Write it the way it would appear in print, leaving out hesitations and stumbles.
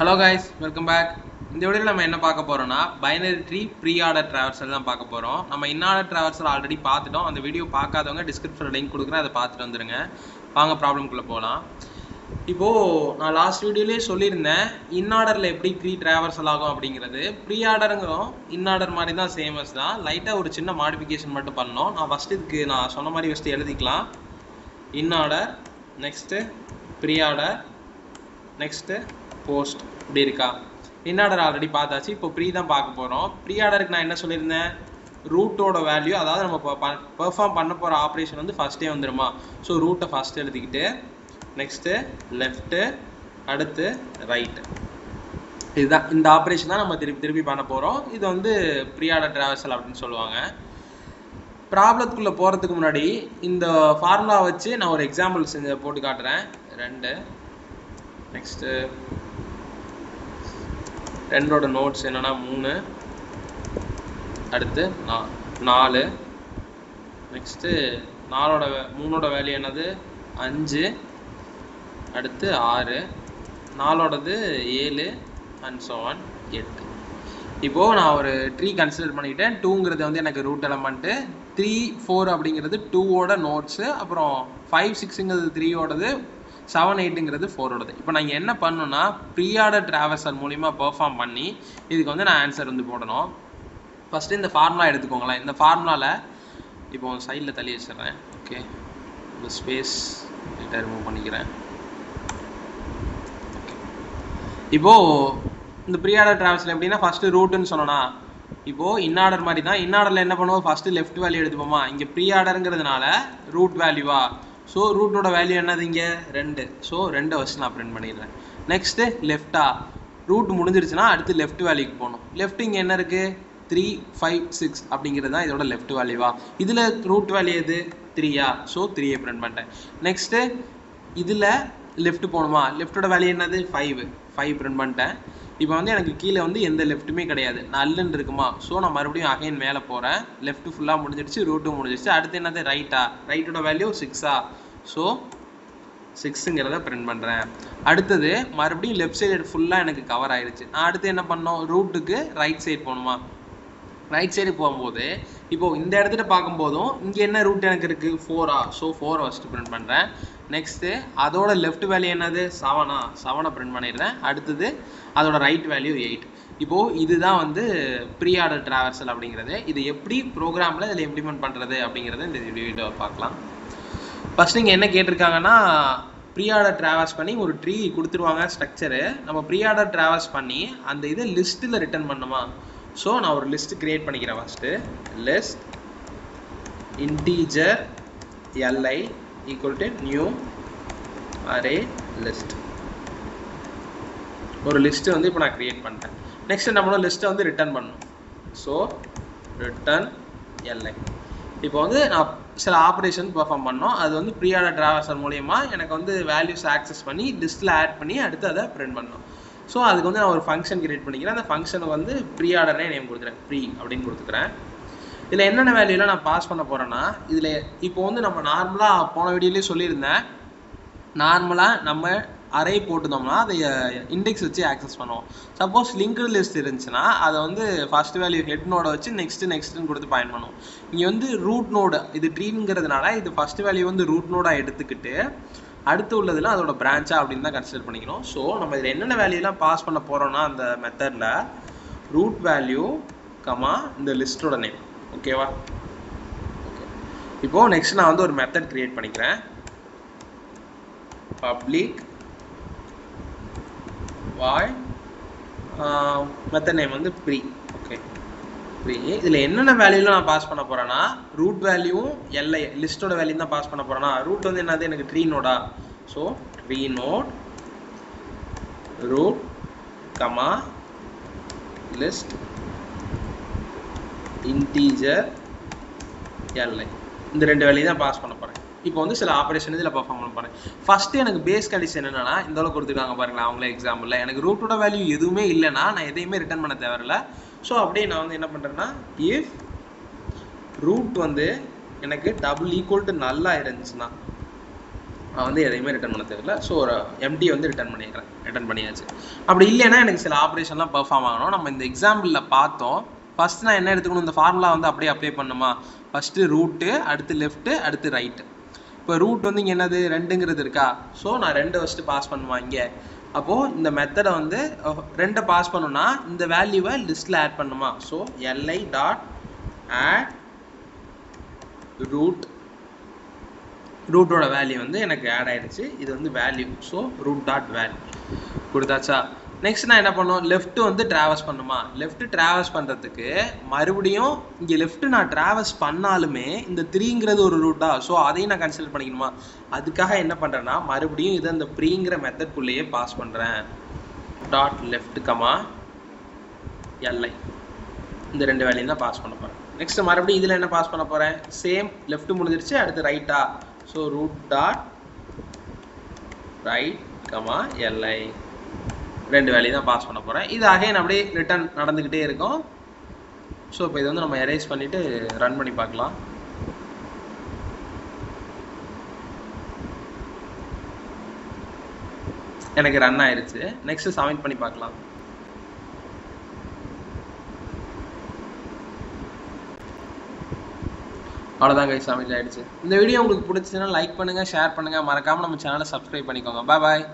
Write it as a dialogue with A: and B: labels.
A: Hello guys, welcome back. இந்த வீடியோல நம்ம என்ன பார்க்க போறோம்னா binary tree pre order traversal தான் பார்க்க போறோம். நம்ம இன்னார்டர் டிராவர்சல் ஆல்ரெடி பார்த்துட்டோம். அந்த வீடியோ பார்க்காதவங்க டிஸ்கிரிப்ஷன்ல லிங்க் கொடுக்குறேன், அதை பார்த்துட்டு வந்துருங்க. வாங்க ப்ராப்ளம்குள்ள போகலாம். இப்போ நான் லாஸ்ட் வீடியோலயே சொல்லியிருந்தேன் இன்னார்டர்ல எப்படி ட்ரீ டிராவர்சல் ஆகும் அப்படிங்கிறது. ப்ரீ ஆர்டருங்கிறோம் இன்னார்டர் மாதிரி தான் சேமஸ் தான். லைட்டாக ஒரு சின்ன மாடிஃபிகேஷன் மட்டும் பண்ணோம். நான் ஃபர்ஸ்ட் இதுக்கு நான் சொன்ன மாதிரி ஃபஸ்ட்டு எழுதிக்கலாம். Inorder, next preorder, next post இப்படி இருக்கா. இன்னார்டர் ஆல்ரெடி பார்த்தாச்சு. இப்போ ப்ரீ தான் பார்க்க போகிறோம். ப்ரீ ஆர்டருக்கு நான் என்ன சொல்லியிருந்தேன், ரூட்டோட வேல்யூ, அதாவது நம்ம பெர்ஃபார்ம் பண்ண போகிற ஆப்ரேஷன் வந்து ஃபஸ்ட்டே வந்துடுமா. ஸோ ரூட்டை ஃபஸ்ட்டு எழுதிக்கிட்டு நெக்ஸ்ட்டு லெஃப்ட்டு, அடுத்து ரைட்டு, இதுதான் இந்த ஆப்ரேஷன் தான் நம்ம திருப்பி பண்ண போகிறோம். இது வந்து ப்ரீ ஆர்டர் டிராவர்சல் அப்படின்னு சொல்லுவாங்க. ப்ராப்ளத்துக்குள்ளே போகிறதுக்கு முன்னாடி இந்த ஃபார்முலா வச்சு நான் ஒரு எக்ஸாம்பிள் போட்டு காட்டுறேன். 2 நெக்ஸ்ட்டு 2ஓட நோட்ஸ் என்னன்னா 3, அடுத்து 4, நெக்ஸ்ட்டு 3ஓட வேல்யூ என்னது 5, அடுத்து 6, 4ஓடது 7 அண்ட் ஸோ ஆன் 8. இப்போது நான் ஒரு ட்ரீ கன்சிடர் பண்ணிக்கிட்டேன். 2ங்கிறது வந்து எனக்கு ரூட் எலமெண்ட்டு, 3, 4 அப்படிங்கிறது 2ஓட நோட்ஸு, அப்புறம் 5, 6ங்கிறது 3ஓடது, 7, 8ங்கிறது 4ஓடது. இப்போ நான் என்ன பண்ணணும்னா ப்ரீ ஆர்டர் டிராவர்சல் மூலிமா பெர்ஃபார்ம் பண்ணி இதுக்கு வந்து நான் ஆன்சர் வந்து போடணும். ஃபஸ்ட்டு இந்த ஃபார்முலா எடுத்துக்கோங்களேன். இந்த ஃபார்முலாவில் இப்போ சைடில் தள்ளி வச்சிடுறேன். ஓகே, இந்த ஸ்பேஸ் லைட்டாக ரிமூவ் பண்ணிக்கிறேன். இப்போது இந்த ப்ரீ ஆர்டர் டிராவர்சல் எப்படின்னா ஃபஸ்ட்டு ரூட்டுன்னு சொன்னோன்னா, இப்போது இன்னார்டர் மாதிரி தான். இன்னார்டரில் என்ன பண்ணுவோம், ஃபஸ்ட்டு லெஃப்ட் வேல்யூ எடுத்துப்போமா. இங்கே ப்ரீ ஆர்டருங்கிறதுனால ரூட் வேல்யூவா, ஸோ ரூட்டோட வேல்யூ என்னது இங்கே 2. ஸோ 2 வச்சு நான் பிரிண்ட் பண்ணிடுறேன். நெக்ஸ்ட்டு லெஃப்டா, ரூட் முடிஞ்சிருச்சுன்னா அடுத்து லெஃப்ட் வேல்யூக்கு போகணும். லெஃப்ட் இங்கே என்ன இருக்குது 3, 5, 6 அப்படிங்கிறது தான் இதோட லெஃப்ட் வேல்யூவா. இதில் ரூட் வேல்யூ எது 3யா, ஸோ 3யை பிரிண்ட் பண்ணிட்டேன். நெக்ஸ்ட்டு இதில் லெஃப்ட் போகணுமா, லெஃப்டோட வேல்யூ என்னது 5 பிரிண்ட் பண்ணிட்டேன். இப்போ வந்து எனக்கு கீழே வந்து எந்த லெஃப்ட்டுமே கிடையாது, நல்லுன்னு இருக்குமா. ஸோ நான் மறுபடியும் அகைன் மேலே போகிறேன். லெஃப்ட் ஃபுல்லாக முடிஞ்சிடுச்சு, ரூட்டும் முடிஞ்சிடுச்சு. அடுத்து என்னது ரைட்டா, ரைட்டோட வேல்யூ 6ஆ, ஸோ 6ங்கிறத பிரிண்ட் பண்ணுறேன். அடுத்தது மறுபடியும் லெஃப்ட் சைடு ஃபுல்லாக எனக்கு கவர் ஆயிடுச்சு. நான் அடுத்து என்ன பண்ணோம், ரூட்டுக்கு ரைட் சைடு போகணுமா. ரைட் சைடு போகும்போது இப்போது இந்த இடத்துல பார்க்கும்போதும் இங்கே என்ன ரூட் எனக்கு இருக்குது 4ஆ, ஸோ 4 ஃபஸ்ட்டு பிரிண்ட் பண்ணுறேன். நெக்ஸ்ட்டு அதோட லெஃப்ட் வேல்யூ என்னது 7ஆ பிரிண்ட் பண்ணிடுறேன். அடுத்தது அதோட ரைட் வேல்யூ 8. இப்போது இதுதான் வந்து ப்ரீ ஆர்டர் டிராவர்சல் அப்படிங்கிறது. இது எப்படி ப்ரோக்ராமில் இதில் இம்ப்ளிமெண்ட் பண்ணுறது அப்படிங்கிறத இந்த வீடியோ பார்க்கலாம். ஃபஸ்ட் இங்கே என்ன கேட்டிருக்காங்கன்னா, ப்ரீ ஆர்டர் டிராவர்ஸ் பண்ணி ஒரு ட்ரீ கொடுத்துருவாங்க ஸ்ட்ரக்சரு. நம்ம ப்ரீ ஆர்டர் டிராவர்ஸ் பண்ணி அந்த இதை லிஸ்ட்டில் ரிட்டர்ன் பண்ணுமா. ஸோ நான் ஒரு லிஸ்ட்டு க்ரியேட் பண்ணிக்கிறேன். First list integer li equal to new array list. ஒரு லிஸ்ட்டு வந்து இப்போ நான் க்ரியேட் பண்ணிட்டேன். நெக்ஸ்ட் நம்மளோட லிஸ்ட்டை வந்து ரிட்டர்ன் பண்ணணும். So return li. இப்போ வந்து நான் சில ஆப்ரேஷன் பெர்ஃபார்ம் பண்ணோம். அது வந்து ப்ரீ ஆர்டர் டிராவர்சல் மூலயமா எனக்கு வந்து வேல்யூஸ் ஆக்சஸ் பண்ணி லிஸ்ட்டில் ஆட் பண்ணி அடுத்து அதை பிரிண்ட் பண்ணணும். ஸோ அதுக்கு வந்து நான் ஒரு ஃபங்க்ஷன் கிரியேட் பண்ணிக்கிறேன். அந்த ஃபங்க்ஷனுக்கு வந்து ப்ரீ ஆர்டர்னே நேம் கொடுத்துறேன், ப்ரீ அப்படின்னு கொடுத்துக்கிறேன். இதில் என்னென்ன வேல்யூலாம் நான் பாஸ் பண்ண போகிறேன்னா, இதில் இப்போ வந்து நம்ம நார்மலாக போன வீடியோலேயே சொல்லியிருந்தேன், நார்மலாக நம்ம அரே போட்டுதோம்னா அதை இண்டெக்ஸ் வச்சு ஆக்சஸ் பண்ணுவோம். சப்போஸ் லிங்க்டு லிஸ்ட் இருந்துச்சுன்னா அதை வந்து ஃபர்ஸ்ட் வேல்யூ ஹெட் நோடை வச்சு நெக்ஸ்ட்டுன்னு கொடுத்து பாயிண்ட் பண்ணுவோம். இங்கே வந்து ரூட் நோடு, இது ட்ரீங்கிறதுனால இது ஃபர்ஸ்ட் வேல்யூ வந்து ரூட் நோடாக எடுத்துக்கிட்டு அடுத்து உள்ளதுலாம் அதோட பிரான்ச்சா அப்படின்னு தான் கன்சிடர் பண்ணிக்கணும். ஸோ நம்ம இதில் என்னென்ன வேல்யூலாம் பாஸ் பண்ண போகிறோம்னா அந்த மெத்தடில் ரூட் வேல்யூ கமா இந்த லிஸ்ட்டோட நேம். ஓகேவா. ஓகே, இப்போது நெக்ஸ்ட் நான் வந்து ஒரு மெத்தட் க்ரியேட் பண்ணிக்கிறேன். பப்ளிக் வாய் மெத்தட் நேம் வந்து ப்ரீ. ஓகே, ப்ரீ. இதில் என்னென்ன வேல்யூலாம் நான் பாஸ் பண்ண போகிறேன்னா ரூட் வேல்யூவும் li லிஸ்ட்டோட வேல்யூ தான் பாஸ் பண்ண போகிறேன்னா, ரூட் வந்து என்னது எனக்கு ட்ரீ நோடா. So tree node root comma list integer li, இந்த 2 வேல்யூ தான் பாஸ் பண்ண போகிறேன். இப்போ வந்து சில ஆப்ரேஷன் இதில் பர்ஃபார்ம் பண்ண போகிறேன். ஃபஸ்ட்டு எனக்கு பேஸ் கண்டிஷன் என்னென்னா இந்த அளவுக்கு கொடுத்துருக்காங்க பாருங்களேன் அவங்களே எக்ஸாம்பிளில். எனக்கு ரூட்டோட வேல்யூ எதுவுமே இல்லைன்னா நான் எதையுமே ரிட்டர்ன் பண்ண தேவையில்லை. ஸோ அப்படியே நான் வந்து என்ன பண்ணுறேன்னா, இஃப் ரூட் வந்து எனக்கு டபுள் ஈக்குவல் டு நல்லா இருந்துச்சுன்னா நான் வந்து எதையுமே ரிட்டர்ன் பண்ண தேவையில்லை. ஸோ ஒரு எம்டி வந்து ரிட்டர்ன் பண்ணியாச்சு. அப்படி இல்லைன்னா எனக்கு சில ஆப்ரேஷன்லாம் பெர்ஃபார்ம் ஆகணும். நம்ம இந்த எக்ஸாம்பிளில் பார்த்தோம். ஃபர்ஸ்ட் நான் என்ன எடுத்துக்கணும், இந்த ஃபார்முலா வந்து அப்படியே அப்ளை பண்ணுமா, ஃபஸ்ட்டு ரூட்டு, அடுத்து லெஃப்ட்டு, அடுத்து ரைட்டு. இப்போ ரூட் வந்து இங்கே என்னது 2ங்கிறது இருக்கா, ஸோ நான் 2 ஃபஸ்ட்டு பாஸ் பண்ணுவேன் இங்கே. அப்போது இந்த மெத்தடை வந்து 2 பாஸ் பண்ணணும்னா இந்த வேல்யூவை லிஸ்ட்டில் ஆட் பண்ணுமா. ஸோ li டாட் ஆட் ரூட்டோட வேல்யூ வந்து எனக்கு ஆட் ஆகிடுச்சு. இது வந்து value. So root dot value கொடுத்தாச்சா. நெக்ஸ்ட் நான் என்ன பண்ணும், லெஃப்ட் வந்து ட்ராவல்ஸ் பண்ணுமா. லெஃப்ட் ட்ராவல்ஸ் பண்ணுறதுக்கு மறுபடியும் இங்கே லெஃப்ட் நான் ட்ராவல்ஸ் பண்ணாலுமே இந்த 3ங்கிறது ஒரு ரூட்டா, ஸோ அதையும் நான் கன்சிடர் பண்ணிக்கணுமா. அதுக்காக என்ன பண்ணுறேன்னா மறுபடியும் இதை இந்த ப்ரீங்கிற மெத்தட்குள்ளேயே பாஸ் பண்ணுறேன். டாட் லெஃப்ட் கமா li இந்த 2 வேல்யூ தான் பாஸ் பண்ண போகிறேன். நெக்ஸ்ட் மறுபடியும் இதில் என்ன பாஸ் பண்ண போகிறேன், சேம் லெஃப்ட் முடிஞ்சிருச்சு, அடுத்து ரைட்டா. So root dot right comma li 2 value தான் பாஸ் பண்ண போகிறேன். இது அகைன் அப்படியே ரிட்டர்ன் நடந்துக்கிட்டே இருக்கும். ஸோ இப்போ இது வந்து நம்ம எரேஸ் பண்ணிவிட்டு ரன் பண்ணி பார்க்கலாம். எனக்கு ரன் ஆயிடுச்சு. நெக்ஸ்ட் சப்மிட் பண்ணி பார்க்கலாம். அவ்வளோதான் கைஸ், சப்மிட் ஆயிடுச்சு. இந்த வீடியோ உங்களுக்கு பிடிச்சதுன்னா லைக் பண்ணுங்கள், ஷேர் பண்ணுங்கள், மறக்காமல் நம்ம சேனலை சப்ஸ்கிரைப் பண்ணிக்கோங்க. பாய்.